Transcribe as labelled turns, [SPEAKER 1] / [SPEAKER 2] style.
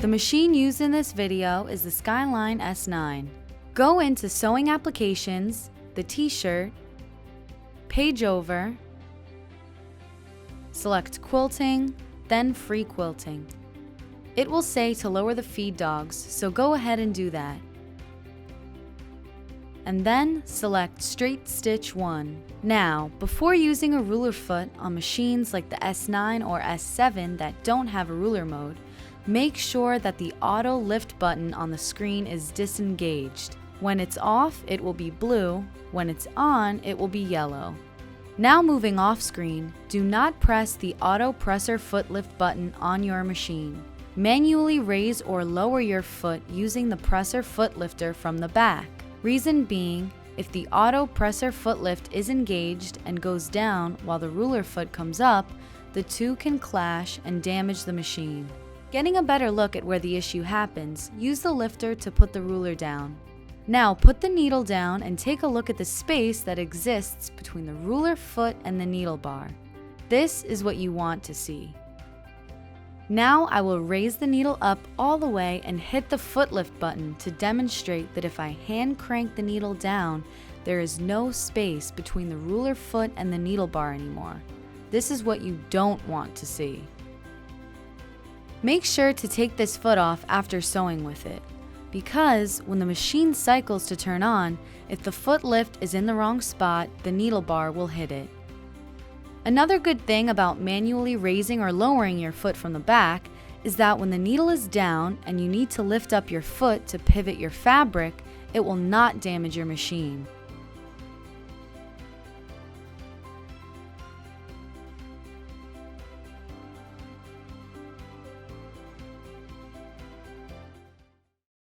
[SPEAKER 1] The machine used in this video is the Skyline S9. Go into Sewing Applications, the T-shirt, Page Over, select Quilting, then Free Quilting. It will say to lower the feed dogs, so go ahead and do that. And then select Straight Stitch 1. Now, before using a ruler foot on machines like the S9 or S7 that don't have a ruler mode, make sure that the auto lift button on the screen is disengaged. When it's off, it will be blue. When it's on, it will be yellow. Now moving off screen, do not press the auto presser foot lift button on your machine. Manually raise or lower your foot using the presser foot lifter from the back. Reason being, if the auto presser foot lift is engaged and goes down while the ruler foot comes up, the two can clash and damage the machine. Getting a better look at where the issue happens, use the lifter to put the ruler down. Now put the needle down and take a look at the space that exists between the ruler foot and the needle bar. This is what you want to see. Now I will raise the needle up all the way and hit the foot lift button to demonstrate that if I hand crank the needle down, there is no space between the ruler foot and the needle bar anymore. This is what you don't want to see. Make sure to take this foot off after sewing with it, because when the machine cycles to turn on, if the foot lift is in the wrong spot, the needle bar will hit it. Another good thing about manually raising or lowering your foot from the back is that when the needle is down and you need to lift up your foot to pivot your fabric, it will not damage your machine.